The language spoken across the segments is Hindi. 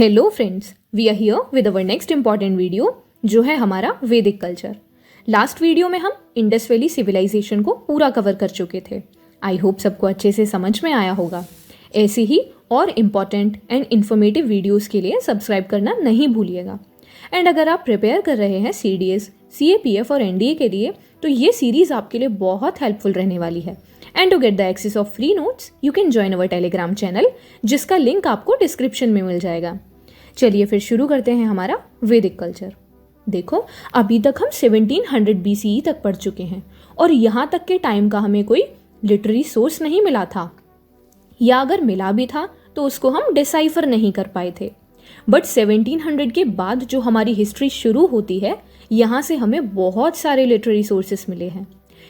Hello friends, we are here with our next important video जो है हमारा वैदिक कल्चर। लास्ट वीडियो में हम इंडस वैली सिविलाइजेशन को पूरा कवर कर चुके थे। आई होप सबको अच्छे से समझ में आया होगा। ऐसे ही और इम्पॉर्टेंट एंड इन्फॉर्मेटिव वीडियोस के लिए सब्सक्राइब करना नहीं भूलिएगा। एंड अगर आप प्रिपेयर कर रहे हैं CDS, CAPF और NDA के लिए तो ये सीरीज़ आपके लिए बहुत हेल्पफुल रहने वाली है। And to get the access of free notes you can join our Telegram channel, जिसका लिंक आपको डिस्क्रिप्शन में मिल जाएगा। चलिए फिर शुरू करते हैं हमारा वैदिक कल्चर। देखो, अभी तक हम 1700 BCE तक पढ़ चुके हैं और यहाँ तक के टाइम का हमें कोई लिटरेरी सोर्स नहीं मिला था, या अगर मिला भी था तो उसको हम डिसाइफर नहीं कर पाए थे। बट 1700 के बाद जो हमारी हिस्ट्री शुरू होती है, यहाँ से हमें बहुत सारे लिटरेरी सोर्सेस मिले हैं।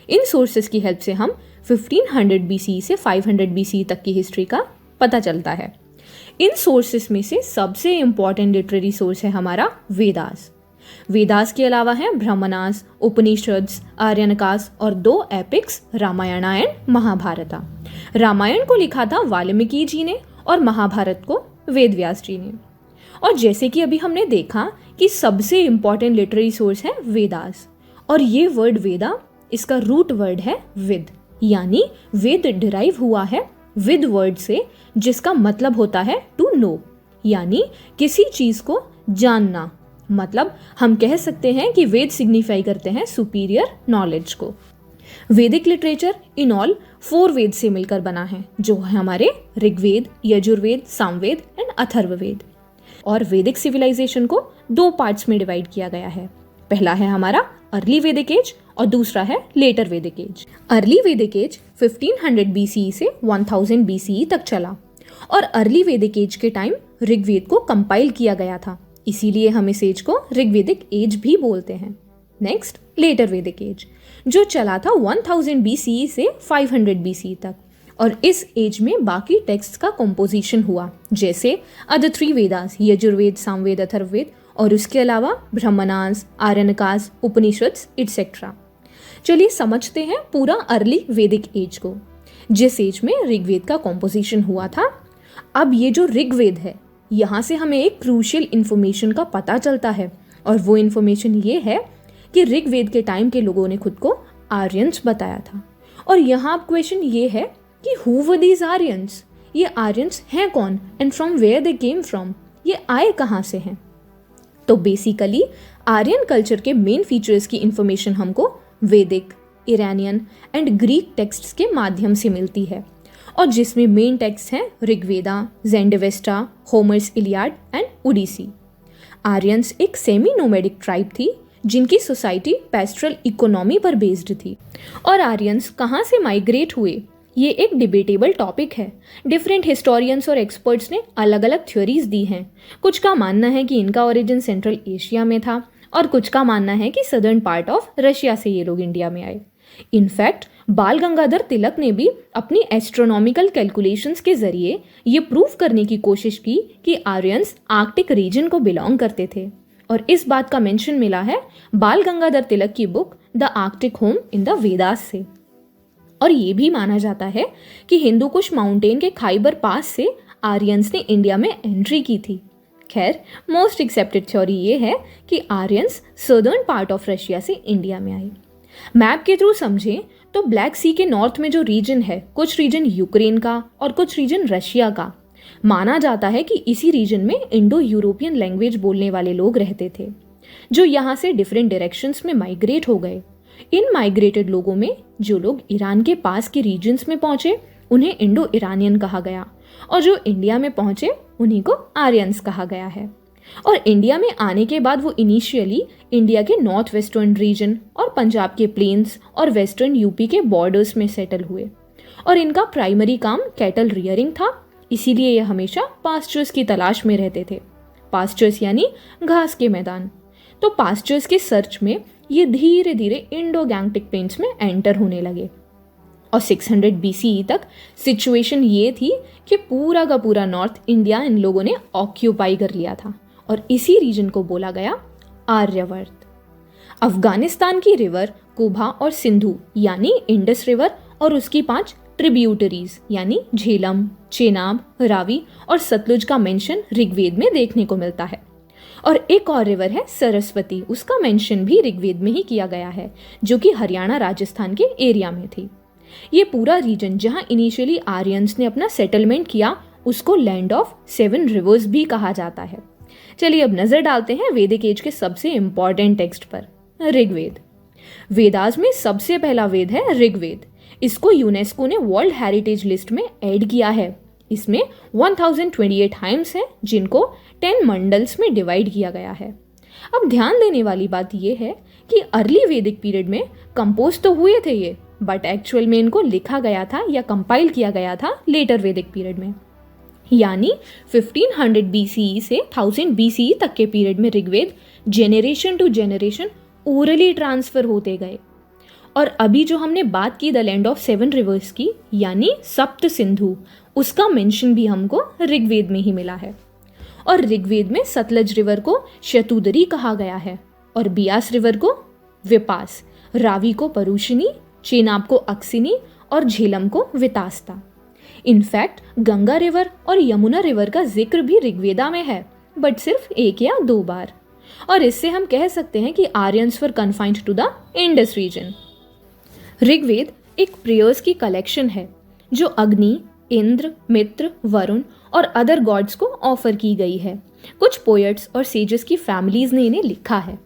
इन सोर्सेस की हेल्प से हम 1500 BCE से 500 BCE तक की हिस्ट्री का पता चलता है। इन सोर्सेस में से सबसे इम्पॉर्टेंट लिटरेरी सोर्स है हमारा वेदास। वेदास के अलावा हैं ब्राह्मणास, उपनिषद्स, आर्यनकास और 2 एपिक्स रामायणा एंड महाभारता। रामायण को लिखा था वाल्मीकि जी ने और महाभारत को वेद व्यास जी ने। और जैसे कि अभी हमने देखा कि सबसे इम्पॉर्टेंट लिटरेरी सोर्स है वेदास, और ये वर्ड वेदा, इसका रूट वर्ड है विद, यानी वेद डिराइव हुआ है विद वर्ड से, जिसका मतलब होता है टू नो, यानी किसी चीज को जानना। मतलब हम कह सकते हैं कि वेद सिग्निफाई करते हैं सुपीरियर नॉलेज को। वैदिक लिटरेचर इन ऑल 4 वेद से मिलकर बना है, जो है हमारे ऋग्वेद, यजुर्वेद, सामवेद एंड अथर्ववेद। और वैदिक सिविलाइजेशन को 2 पार्ट्स में डिवाइड किया गया है। पहला है हमारा अर्ली वैदिक एज और दूसरा है लेटर वैदिक एज। अर्ली वैदिक एज 1500 BCE से 1000 BCE तक चला, और अर्ली वैदिक एज के टाइम ऋग्वेद को कंपाइल किया गया था, इसीलिए हम इस एज को ऋग्वेदिक एज भी बोलते हैं। नेक्स्ट लेटर वैदिक एज, जो चला था 1000 BCE से 500 BCE तक, और इस एज में बाकी टेक्स्ट का कंपोजिशन हुआ, जैसे अदर 3 वेदास यजुर्वेद, सामवेद, अथर्ववेद, और उसके अलावा ब्राह्मणास, आर्यनकास, उपनिषद्स एटसेट्रा। चलिए समझते हैं पूरा अर्ली वैदिक एज को, जिस एज में ऋग्वेद का कंपोजिशन हुआ था। अब ये जो ऋग्वेद है, यहाँ से हमें एक क्रूशियल इन्फॉर्मेशन का पता चलता है, और वो इन्फॉर्मेशन ये है कि ऋग्वेद के टाइम के लोगों ने खुद को आर्यंस बताया था। और यहाँ अब क्वेश्चन ये है कि हु वर दीज आर्यंस, ये आर्यंस हैं कौन, and from where they came from, ये आए कहाँ से हैं। तो बेसिकली आर्यन कल्चर के मेन फीचर्स की इंफॉर्मेशन हमको Vedic, Iranian and Greek texts के माध्यम से मिलती है, और जिसमें मेन टेक्स्ट हैं Rigveda, Zendavesta, Homer's Iliad and Odyssey. Aryans एक सेमी नोमैडिक ट्राइब थी, जिनकी सोसाइटी पेस्ट्रल इकोनॉमी पर बेस्ड थी। और आर्यंस कहाँ से माइग्रेट हुए, ये एक डिबेटेबल टॉपिक है। डिफरेंट हिस्टोरियंस और एक्सपर्ट्स ने अलग अलग थ्योरीज दी हैं। कुछ का मानना है कि इनका ओरिजिन सेंट्रल एशिया में था, और कुछ का मानना है कि सदर्न पार्ट ऑफ रशिया से ये लोग इंडिया में आए। इनफैक्ट बाल गंगाधर तिलक ने भी अपनी एस्ट्रोनॉमिकल कैलकुलेशंस के जरिए ये प्रूव करने की कोशिश की कि आर्यंस आर्कटिक रीजन को बिलोंग करते थे, और इस बात का मेंशन मिला है बाल गंगाधर तिलक की book the Arctic home in the Vedas से। और ये भी माना जाता है कि हिंदू कुश माउंटेन के खाइबर पास से आर्यंस ने इंडिया में एंट्री की थी। खैर, मोस्ट एक्सेप्टेड थ्योरी ये है कि Aryans southern part of Russia से इंडिया में आए। मैप के थ्रू समझें तो ब्लैक सी के नॉर्थ में जो रीजन है, कुछ रीजन यूक्रेन का और कुछ रीजन रशिया का, माना जाता है कि इसी रीजन में इंडो यूरोपियन लैंग्वेज बोलने वाले लोग रहते थे, जो यहाँ से डिफरेंट डायरेक्शंस में माइग्रेट हो गए। इन माइग्रेटेड लोगों में जो लोग ईरान के पास के रीजन्स में पहुंचे, उन्हें इंडो ईरानियन कहा गया, और जो इंडिया में पहुंचे उन्हीं को आर्यंस कहा गया है। और इंडिया में आने के बाद वो इनिशियली इंडिया के नॉर्थ वेस्टर्न रीजन और पंजाब के प्लेन्स और वेस्टर्न यूपी के बॉर्डर्स में सेटल हुए, और इनका प्राइमरी काम कैटल रियरिंग था, इसीलिए ये हमेशा पास्चर्स की तलाश में रहते थे। पास्चर्स यानी घास के मैदान। तो पास्चर्स के सर्च में ये धीरे धीरे इंडो गैंगटिक प्लेन्स में एंटर होने लगे, और 600 BCE तक सिचुएशन ये थी कि पूरा का पूरा नॉर्थ इंडिया इन लोगों ने ऑक्यूपाई कर लिया था, और इसी रीजन को बोला गया आर्यवर्त। अफगानिस्तान की रिवर कुबा और सिंधु यानी इंडस रिवर और उसकी 5 ट्रिब्यूटरीज यानी झेलम, चेनाब, रावी और सतलुज का मेंशन ऋग्वेद में देखने को मिलता है। और एक और रिवर है सरस्वती, उसका मेंशन भी ऋग्वेद में ही किया गया है, जो कि हरियाणा राजस्थान के एरिया में थी। ये पूरा रीजन जहां इनिशियली आर्यंस ने अपना सेटलमेंट किया, उसको लैंड ऑफ 7 रिवर्स भी कहा जाता है। चलिए अब नजर डालते हैं वैदिक एज के सबसे इंपॉर्टेंट टेक्स्ट पर, ऋग्वेद। वेदास में सबसे पहला वेद है ऋग्वेद। इसको यूनेस्को ने वर्ल्ड हेरिटेज लिस्ट में ऐड किया है। इसमें 1028 हाइम्स हैं, जिनको 10 मंडल्स में डिवाइड किया गया है। अब ध्यान देने वाली बात यह है कि अर्ली वैदिक पीरियड में कंपोज तो हुए थे ये, बट एक्चुअल में इनको लिखा गया था या कंपाइल किया गया था लेटर वैदिक पीरियड में, यानी 1500 BCE से 1000 BCE तक के पीरियड में Rigveda generation to generation orally transfer होते गए। और अभी जो हमने बात की द लैंड ऑफ 7 रिवर्स की, यानी सप्त सिंधु, उसका मेंशन भी हमको ऋग्वेद में ही मिला है। और ऋग्वेद में सतलज रिवर को शतुदरी कहा गया है, और बियास रिवर को विपास, रावी को परुषिनी, चेनाब को अक्सिनी और झेलम को वितास्ता। इनफैक्ट गंगा रिवर और यमुना रिवर का जिक्र भी ऋग्वेदा में है, बट सिर्फ 1 या 2 बार। और इससे हम कह सकते हैं कि Aryans were confined to the Indus region. Rigveda एक प्रेयर्स की कलेक्शन है जो अग्नि, इंद्र, मित्र, वरुण और अदर गॉड्स को ऑफर की गई है। कुछ पोएट्स और सेजेस की फैमिलीज ने इन्हें लिखा है।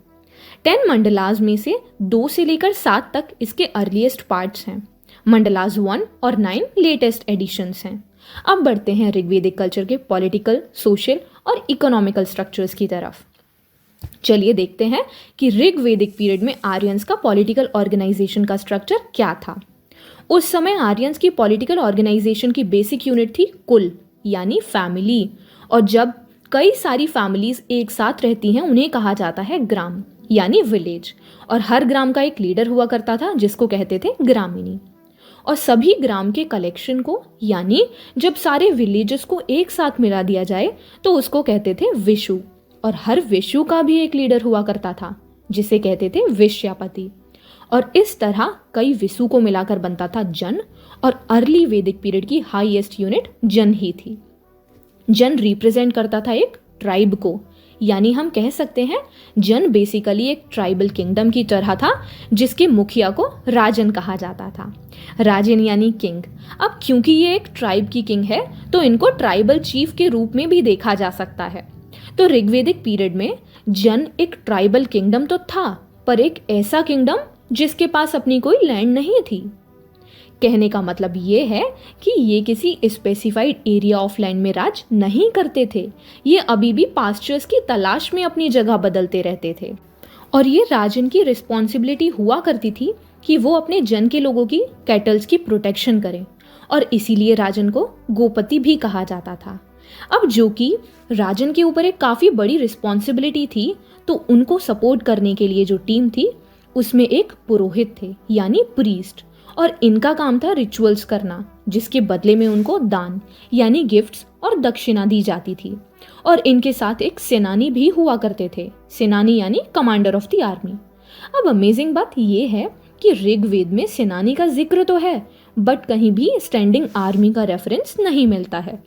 10 मंडलाज में से 2 से लेकर 7 तक इसके अर्लीस्ट पार्ट्स हैं। मंडलाज 1 और 9 लेटेस्ट एडिशंस हैं। अब बढ़ते हैं ऋग्वेदिक कल्चर के पॉलिटिकल, सोशल और इकोनॉमिकल स्ट्रक्चर्स की तरफ। चलिए देखते हैं कि ऋग्वेदिक पीरियड में आर्यंस का पॉलिटिकल ऑर्गेनाइजेशन का स्ट्रक्चर क्या था। उस समय आर्यंस की पॉलिटिकल ऑर्गेनाइजेशन की बेसिक यूनिट थी कुल, यानी फैमिली। और जब कई सारी फैमिलीज एक साथ रहती हैं, उन्हें कहा जाता है ग्राम, यानी विलेज। और हर ग्राम का एक लीडर हुआ करता था, जिसको कहते थे ग्रामिनी। और सभी ग्राम के कलेक्शन को, यानी जब सारे विलेजेस को एक साथ मिला दिया जाए, तो उसको कहते थे विशु। और हर विशु का भी एक लीडर हुआ करता था, जिसे कहते थे विश्यापति। और इस तरह कई विशु को मिलाकर बनता था जन। और अर्ली वैदिक पीरियड की हाईएस्ट यूनिट जन ही थी। जन रिप्रेजेंट करता था एक ट्राइब को, यानी हम कह सकते हैं जन बेसिकली एक ट्राइबल किंगडम की तरह था, जिसके मुखिया को राजन कहा जाता था। राजन यानी किंग। अब क्योंकि ये एक ट्राइब की किंग है, तो इनको ट्राइबल चीफ के रूप में भी देखा जा सकता है। तो ऋग्वेदिक पीरियड में जन एक ट्राइबल किंगडम तो था, पर एक ऐसा किंगडम जिसके पास अपनी कोई लैंड नहीं थी। कहने का मतलब ये है कि ये किसी स्पेसिफाइड एरिया ऑफ लैंड में राज नहीं करते थे। ये अभी भी पास्चर्स की तलाश में अपनी जगह बदलते रहते थे। और ये राजन की रिस्पॉन्सिबिलिटी हुआ करती थी कि वो अपने जन के लोगों की कैटल्स की प्रोटेक्शन करें। और इसीलिए राजन को गोपति भी कहा जाता था। अब जो कि राजन के ऊपर एक काफ़ी बड़ी रिस्पॉन्सिबिलिटी थी, तो उनको सपोर्ट करने के लिए जो टीम थी, उसमें एक पुरोहित थे, यानी प्रीस्ट। और इनका काम था रिचुअल्स करना, जिसके बदले में उनको दान यानी गिफ्ट्स और दक्षिणा दी जाती थी। और इनके साथ एक सेनानी भी हुआ करते थे, सेनानी यानी कमांडर ऑफ द आर्मी। अब अमेजिंग बात यह है कि ऋग्वेद में सेनानी का जिक्र तो है, बट कहीं भी स्टैंडिंग आर्मी का रेफरेंस नहीं मिलता है।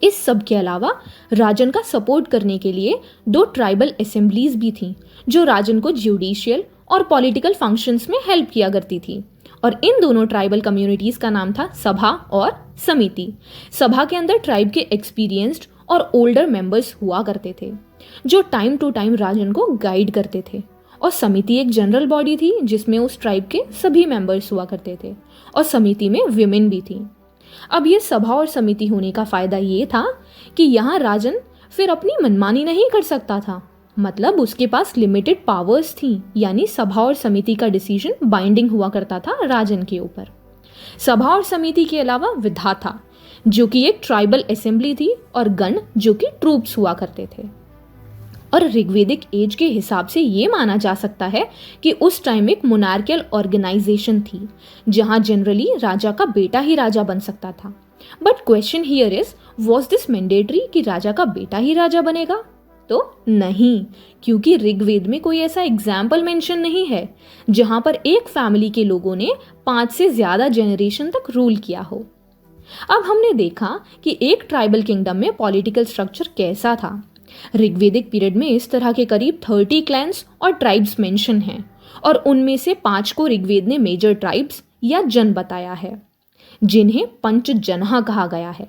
इस सब के अलावा राजन का सपोर्ट करने के लिए 2 ट्राइबल असेंबलीज भी थीं, जो राजन को ज्यूडिशियल और पॉलिटिकल फंक्शंस में हेल्प किया करती थी। और इन दोनों ट्राइबल कम्युनिटीज का नाम था सभा और समिति। सभा के अंदर ट्राइब के एक्सपीरियंस्ड और ओल्डर मेंबर्स हुआ करते थे, जो टाइम टू टाइम राजन को गाइड करते थे। और समिति एक जनरल बॉडी थी, जिसमें उस ट्राइब के सभी मेंबर्स हुआ करते थे। और समिति में विमेन भी थी। अब ये सभा और समिति होने का फायदा ये था कि यहाँ राजन फिर अपनी मनमानी नहीं कर सकता था, मतलब उसके पास लिमिटेड पावर्स थी, यानी सभा और समिति का डिसीजन बाइंडिंग हुआ करता था राजन के ऊपर। सभा और समिति के अलावा विधाता, जो कि एक ट्राइबल असेंबली थी, और गण, जो कि ट्रूप्स हुआ करते थे। और ऋग्वेदिक एज के हिसाब से ये माना जा सकता है कि उस टाइम एक मोनार्कियल ऑर्गेनाइजेशन थी, जहां जनरली राजा का बेटा ही राजा बन सकता था। But question here is, was this mandatory कि राजा का बेटा ही राजा बनेगा? तो नहीं, क्योंकि ऋग्वेद में कोई ऐसा एग्जाम्पल मेंशन नहीं है जहां पर एक फैमिली के लोगों ने 5 से ज्यादा जेनरेशन तक रूल किया हो। अब हमने देखा कि एक ट्राइबल किंगडम में पॉलिटिकल स्ट्रक्चर कैसा था। ऋग्वेदिक पीरियड में इस तरह के करीब 30 क्लैंस और ट्राइब्स मेंशन हैं और उनमें से 5 को ऋग्वेद ने मेजर ट्राइब्स या जन बताया है, जिन्हें पंचजनः कहा गया है।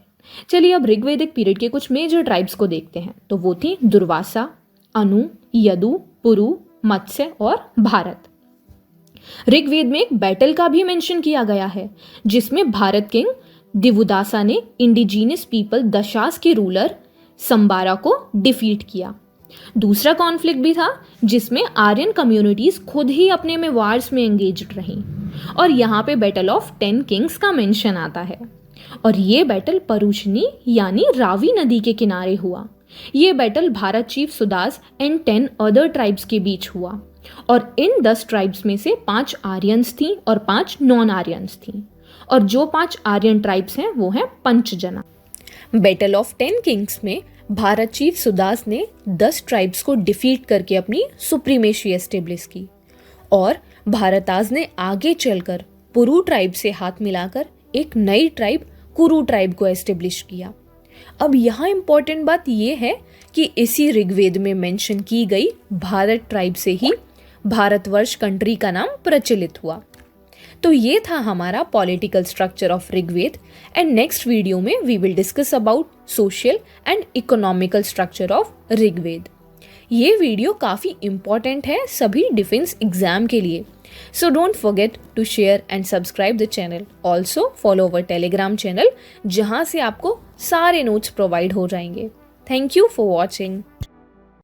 चलिए अब ऋग्वेदिक पीरियड के कुछ मेजर ट्राइब्स को देखते हैं। तो वो थी दुर्वासा, अनु, यदु, पुरु, मत्स्य और भारत। ऋग्वेद में एक बैटल का भी मेंशन किया गया है जिसमें भारत किंग दिवुदासा ने इंडिजीनियस पीपल दशास के रूलर संबारा को डिफीट किया। दूसरा कॉन्फ्लिक्ट भी था जिसमें आर्यन कम्युनिटीज खुद ही अपने में वार्स में एंगेज्ड रहीं और यहाँ पे बैटल ऑफ 10 किंग्स का मेंशन आता है और ये बैटल परुशनी यानी रावी नदी के किनारे हुआ। ये battle Bharat chief Sudas and 10 other tribes के बीच हुआ और इन 10 ट्राइब्स में से 5 आर्यंस थी और 5 नॉन आर्यंस थी और जो 5 आर्यन ट्राइब्स हैं वो हैं पंचजना। बैटल ऑफ 10 किंग्स में भारत चीफ सुदास ने 10 ट्राइब्स को डिफीट करके अपनी सुप्रीमेसी एस्टेब्लिश की और भारताज ने आगे चलकर पुरु ट्राइब से हाथ मिलाकर एक नई ट्राइब कुरु ट्राइब को एस्टेब्लिश किया। अब यहाँ इंपॉर्टेंट बात यह है कि इसी ऋग्वेद में मेंशन की गई भारत ट्राइब से ही भारतवर्ष कंट्री का नाम प्रचलित हुआ। तो ये था हमारा political structure of Rigveda and next video में we will discuss about social and economical structure of Rigveda. ये वीडियो काफ़ी इंपॉर्टेंट है सभी डिफेंस एग्जाम के लिए, so don't forget to share and subscribe the channel. Also follow our Telegram channel जहाँ से आपको सारे नोट्स प्रोवाइड हो जाएंगे। Thank you for watching.